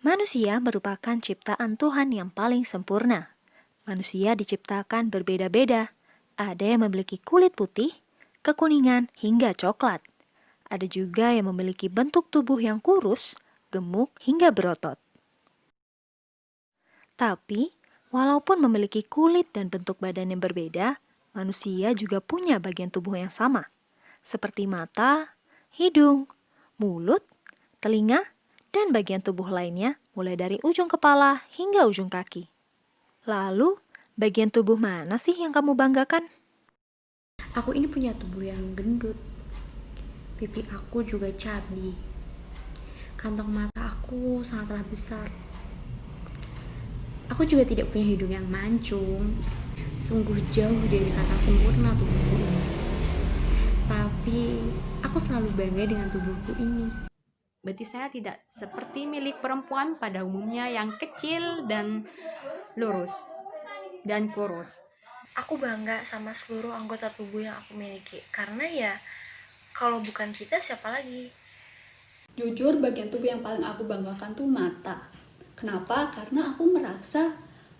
Manusia merupakan ciptaan Tuhan yang paling sempurna. Manusia diciptakan berbeda-beda. Ada yang memiliki kulit putih, kekuningan, hingga coklat. Ada juga yang memiliki bentuk tubuh yang kurus, gemuk, hingga berotot. Tapi, walaupun memiliki kulit dan bentuk badan yang berbeda, manusia juga punya bagian tubuh yang sama, seperti mata, hidung, mulut, telinga, dan bagian tubuh lainnya mulai dari ujung kepala hingga ujung kaki. Lalu, bagian tubuh mana sih yang kamu banggakan? Aku ini punya tubuh yang gendut. Pipi aku juga cabi. Kantong mata aku sangatlah besar. Aku juga tidak punya hidung yang mancung. Sungguh jauh dari kata sempurna tubuhku ini. Tapi aku selalu bangga dengan tubuhku ini. Berarti saya tidak seperti milik perempuan pada umumnya yang kecil dan lurus dan kurus. Aku bangga sama seluruh anggota tubuh yang aku miliki, karena ya kalau bukan kita siapa lagi? Jujur, bagian tubuh yang paling aku banggakan tuh mata. Kenapa? Karena aku merasa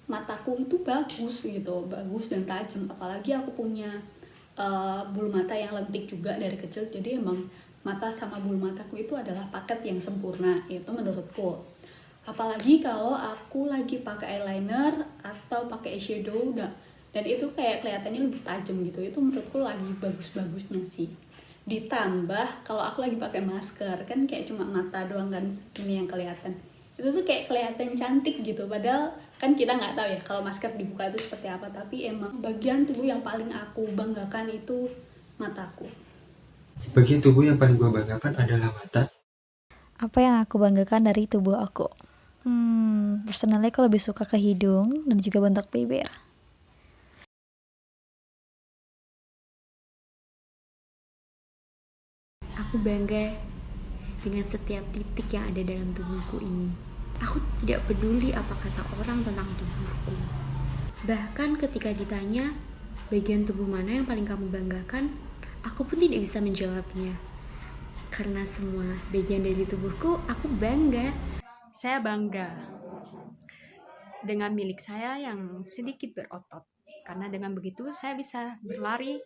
mataku itu bagus gitu, bagus dan tajam. Apalagi aku punya bulu mata yang lentik juga dari kecil. Jadi emang mata sama bulu mataku itu adalah paket yang sempurna, itu menurutku. Apalagi kalau aku lagi pakai eyeliner atau pakai eyeshadow, dan itu kayak kelihatannya lebih tajam gitu. Itu menurutku lagi bagus-bagusnya sih. Ditambah kalau aku lagi pakai masker, kan kayak cuma mata doang kan ini yang kelihatan. Itu tuh kayak kelihatan cantik gitu. Padahal kan kita nggak tahu ya kalau masker dibuka itu seperti apa. Tapi emang bagian tubuh yang paling aku banggakan itu mataku. Bagian tubuh yang paling gue banggakan adalah mata. Apa yang aku banggakan dari tubuh aku? Personally aku lebih suka ke hidung dan juga bentuk bibir. Aku bangga dengan setiap titik yang ada dalam tubuhku ini. Aku tidak peduli apa kata orang tentang tubuhku. Bahkan ketika ditanya bagian tubuh mana yang paling kamu banggakan, aku pun tidak bisa menjawabnya. Karena semua bagian dari tubuhku aku bangga. Saya bangga dengan milik saya yang sedikit berotot. Karena dengan begitu saya bisa berlari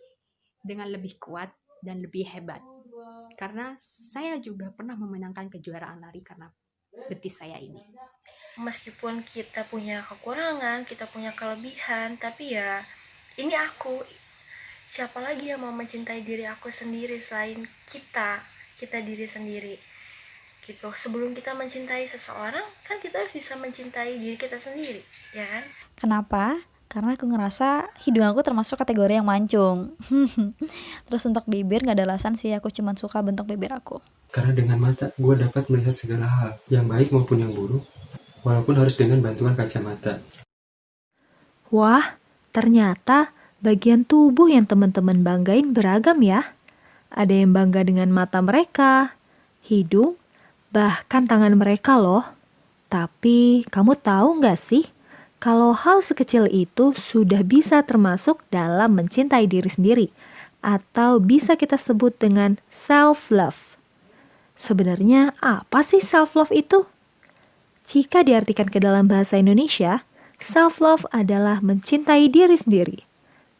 dengan lebih kuat dan lebih hebat. Karena saya juga pernah memenangkan kejuaraan lari karena betis saya ini. Meskipun kita punya kekurangan, kita punya kelebihan, tapi ya ini aku. Siapa lagi yang mau mencintai diri aku sendiri selain kita diri sendiri gitu. Sebelum kita mencintai seseorang, kan kita harus bisa mencintai diri kita sendiri, ya kan? Kenapa? Karena aku ngerasa hidung aku termasuk kategori yang mancung. Terus untuk bibir gak ada alasan sih, aku cuma suka bentuk bibir aku. Karena dengan mata gue dapat melihat segala hal, yang baik maupun yang buruk, walaupun harus dengan bantuan kacamata. Wah, ternyata bagian tubuh yang teman-teman banggain beragam ya. Ada yang bangga dengan mata mereka, hidung, bahkan tangan mereka loh. Tapi kamu tahu nggak sih, kalau hal sekecil itu sudah bisa termasuk dalam mencintai diri sendiri, atau bisa kita sebut dengan self-love. Sebenarnya apa sih self-love itu? Jika diartikan ke dalam bahasa Indonesia, self-love adalah mencintai diri sendiri.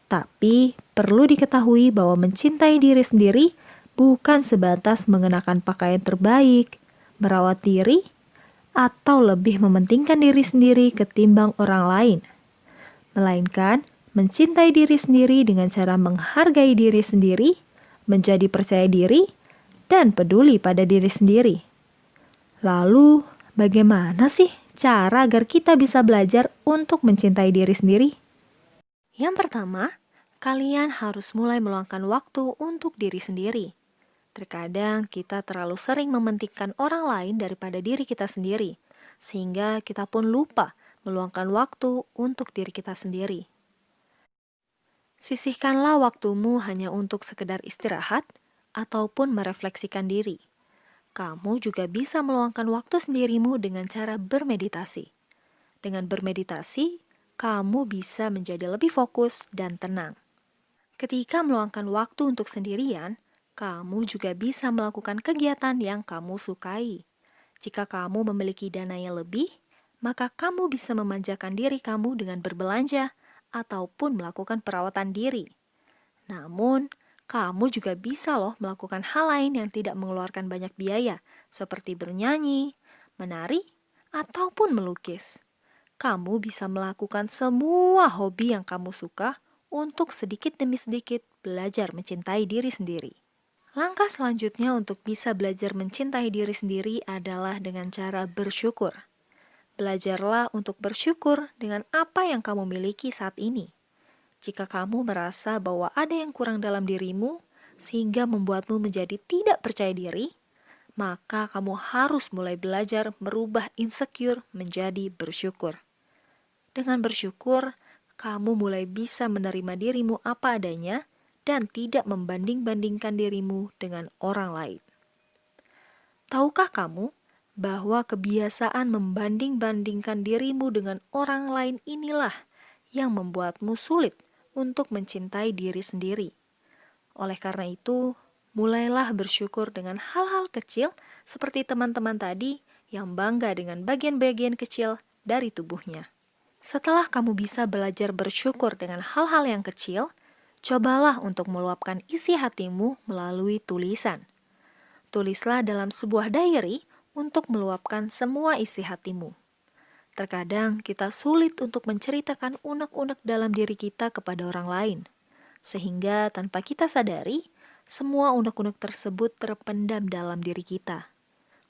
Tapi perlu diketahui bahwa mencintai diri sendiri bukan sebatas mengenakan pakaian terbaik, merawat diri, atau lebih mementingkan diri sendiri ketimbang orang lain. Melainkan, mencintai diri sendiri dengan cara menghargai diri sendiri, menjadi percaya diri, dan peduli pada diri sendiri. Lalu, bagaimana sih cara agar kita bisa belajar untuk mencintai diri sendiri? Yang pertama, kalian harus mulai meluangkan waktu untuk diri sendiri. Terkadang kita terlalu sering mementingkan orang lain daripada diri kita sendiri, sehingga kita pun lupa meluangkan waktu untuk diri kita sendiri. Sisihkanlah waktumu hanya untuk sekedar istirahat ataupun merefleksikan diri. Kamu juga bisa meluangkan waktu sendirimu dengan cara bermeditasi. Dengan bermeditasi, kamu bisa menjadi lebih fokus dan tenang. Ketika meluangkan waktu untuk sendirian, kamu juga bisa melakukan kegiatan yang kamu sukai. Jika kamu memiliki dana yang lebih, maka kamu bisa memanjakan diri kamu dengan berbelanja ataupun melakukan perawatan diri. Namun, kamu juga bisa loh melakukan hal lain yang tidak mengeluarkan banyak biaya, seperti bernyanyi, menari, ataupun melukis. Kamu bisa melakukan semua hobi yang kamu suka untuk sedikit demi sedikit belajar mencintai diri sendiri. Langkah selanjutnya untuk bisa belajar mencintai diri sendiri adalah dengan cara bersyukur. Belajarlah untuk bersyukur dengan apa yang kamu miliki saat ini. Jika kamu merasa bahwa ada yang kurang dalam dirimu sehingga membuatmu menjadi tidak percaya diri, maka kamu harus mulai belajar merubah insecure menjadi bersyukur. Dengan bersyukur, kamu mulai bisa menerima dirimu apa adanya dan tidak membanding-bandingkan dirimu dengan orang lain. Tahukah kamu bahwa kebiasaan membanding-bandingkan dirimu dengan orang lain inilah yang membuatmu sulit untuk mencintai diri sendiri? Oleh karena itu, mulailah bersyukur dengan hal-hal kecil seperti teman-teman tadi yang bangga dengan bagian-bagian kecil dari tubuhnya. Setelah kamu bisa belajar bersyukur dengan hal-hal yang kecil, cobalah untuk meluapkan isi hatimu melalui tulisan. Tulislah dalam sebuah diary untuk meluapkan semua isi hatimu. Terkadang kita sulit untuk menceritakan unek-unek dalam diri kita kepada orang lain, sehingga tanpa kita sadari, semua unek-unek tersebut terpendam dalam diri kita.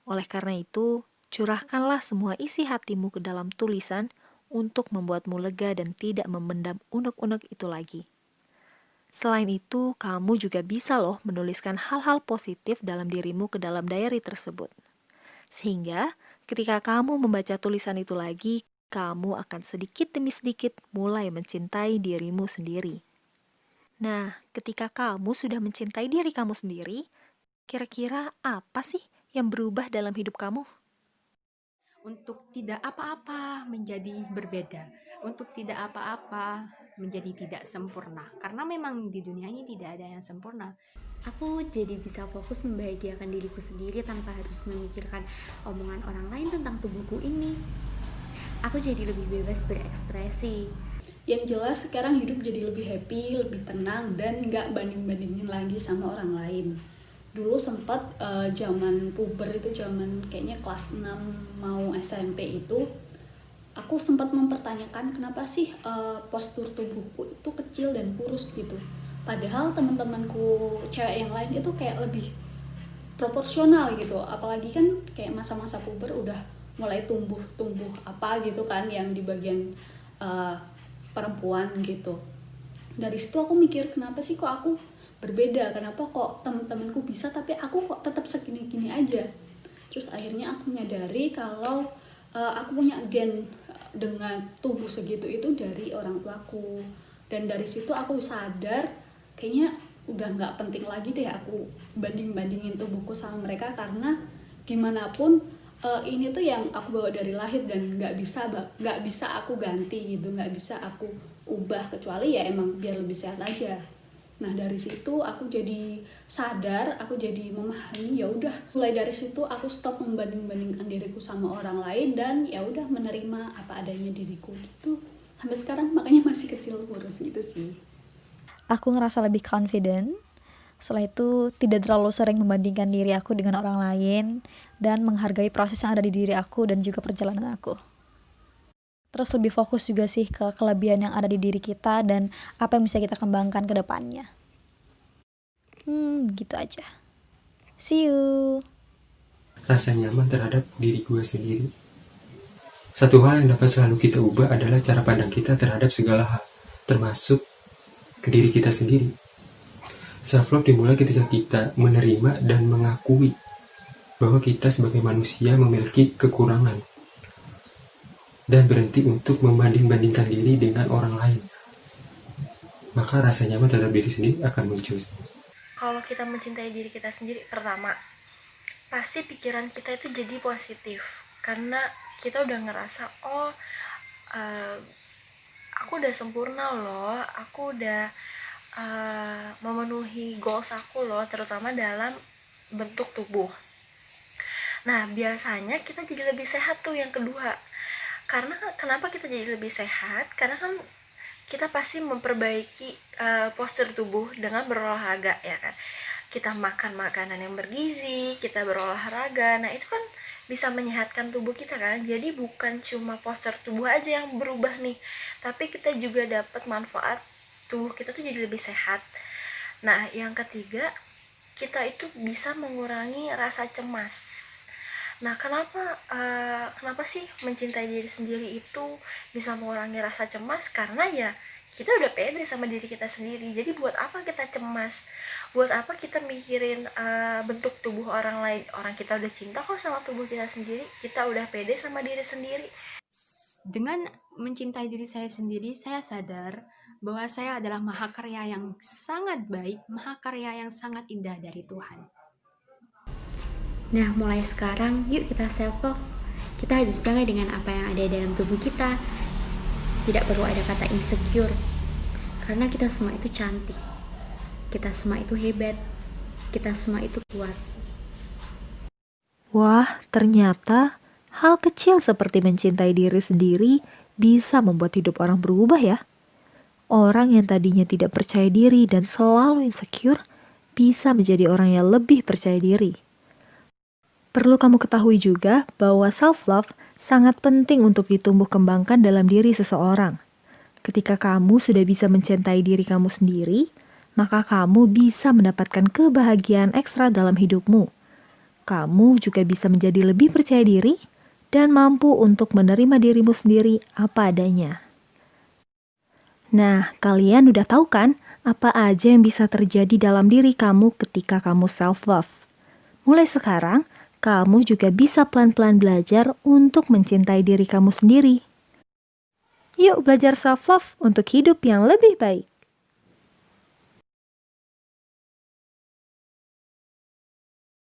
Oleh karena itu, curahkanlah semua isi hatimu ke dalam tulisan untuk membuatmu lega dan tidak memendam unek-unek itu lagi. Selain itu, kamu juga bisa loh menuliskan hal-hal positif dalam dirimu ke dalam diary tersebut. Sehingga ketika kamu membaca tulisan itu lagi, kamu akan sedikit demi sedikit mulai mencintai dirimu sendiri. Nah, ketika kamu sudah mencintai diri kamu sendiri, kira-kira apa sih yang berubah dalam hidup kamu? Untuk tidak apa-apa menjadi berbeda, untuk tidak apa-apa menjadi tidak sempurna, karena memang di dunia ini tidak ada yang sempurna. Aku jadi bisa fokus membahagiakan diriku sendiri tanpa harus memikirkan omongan orang lain tentang tubuhku ini. Aku jadi lebih bebas berekspresi. Yang jelas sekarang hidup jadi lebih happy, lebih tenang, dan nggak banding-bandingin lagi sama orang lain. Dulu sempat zaman puber itu, zaman kayaknya kelas 6 mau SMP itu, aku sempat mempertanyakan kenapa sih postur tubuhku itu kecil dan kurus gitu. Padahal teman-temanku cewek yang lain itu kayak lebih proporsional gitu. Apalagi kan kayak masa-masa puber udah mulai tumbuh apa gitu kan yang di bagian perempuan gitu. Dari situ aku mikir kenapa sih kok aku berbeda, kenapa kok teman-temanku bisa tapi aku kok tetap segini-gini aja. Terus akhirnya aku menyadari kalau aku punya gen dengan tubuh segitu itu dari orang tuaku. Dan dari situ aku sadar kayaknya udah nggak penting lagi deh aku banding-bandingin tubuhku sama mereka, karena gimana pun ini tuh yang aku bawa dari lahir dan nggak bisa aku ganti gitu, nggak bisa aku ubah kecuali ya emang biar lebih sehat aja. Nah dari situ aku jadi sadar, aku jadi memahami, ya udah mulai dari situ aku stop membanding-bandingkan diriku sama orang lain dan ya udah menerima apa adanya diriku gitu. Sampai sekarang makanya masih kecil kurus gitu sih. Aku ngerasa lebih confident. Setelah itu tidak terlalu sering membandingkan diri aku dengan orang lain dan menghargai proses yang ada di diri aku dan juga perjalanan aku. Terus lebih fokus juga sih ke kelebihan yang ada di diri kita dan apa yang bisa kita kembangkan ke depannya. Gitu aja. See you. Rasa nyaman terhadap diri gue sendiri. Satu hal yang dapat selalu kita ubah adalah cara pandang kita terhadap segala hal, termasuk ke diri kita sendiri. Self-love dimulai ketika kita menerima dan mengakui bahwa kita sebagai manusia memiliki kekurangan dan berhenti untuk membanding-bandingkan diri dengan orang lain. Maka rasa nyaman terhadap diri sendiri akan muncul. Kalau kita mencintai diri kita sendiri, pertama pasti pikiran kita itu jadi positif karena kita udah ngerasa aku udah sempurna loh, aku udah memenuhi goals aku loh, terutama dalam bentuk tubuh. Nah, biasanya kita jadi lebih sehat tuh yang kedua. Karena kenapa kita jadi lebih sehat? Karena kan kita pasti memperbaiki postur tubuh dengan berolahraga, ya kan. Kita makan makanan yang bergizi, kita berolahraga. Nah, itu kan bisa menyehatkan tubuh kita kan. Jadi bukan cuma postur tubuh aja yang berubah nih, tapi kita juga dapat manfaat tubuh kita tuh jadi lebih sehat. Nah, yang ketiga, kita itu bisa mengurangi rasa cemas. Nah, kenapa sih mencintai diri sendiri itu bisa mengurangi rasa cemas? Karena ya kita udah pede sama diri kita sendiri. Jadi buat apa kita cemas? Buat apa kita mikirin bentuk tubuh orang lain? Orang kita udah cinta kok sama tubuh kita sendiri. Kita udah pede sama diri sendiri. Dengan mencintai diri saya sendiri, saya sadar bahwa saya adalah mahakarya yang sangat baik, mahakarya yang sangat indah dari Tuhan. Nah, mulai sekarang yuk kita self love. Kita harus bangga dengan apa yang ada dalam tubuh kita. Tidak perlu ada kata insecure. Karena kita semua itu cantik. Kita semua itu hebat. Kita semua itu kuat. Wah, ternyata hal kecil seperti mencintai diri sendiri bisa membuat hidup orang berubah ya. Orang yang tadinya tidak percaya diri dan selalu insecure bisa menjadi orang yang lebih percaya diri. Perlu kamu ketahui juga bahwa self-love sangat penting untuk ditumbuh kembangkan dalam diri seseorang. Ketika kamu sudah bisa mencintai diri kamu sendiri, maka kamu bisa mendapatkan kebahagiaan ekstra dalam hidupmu. Kamu juga bisa menjadi lebih percaya diri dan mampu untuk menerima dirimu sendiri apa adanya. Nah, kalian udah tahu kan apa aja yang bisa terjadi dalam diri kamu ketika kamu self-love? Mulai sekarang, kamu juga bisa pelan-pelan belajar untuk mencintai diri kamu sendiri. Yuk belajar self-love untuk hidup yang lebih baik.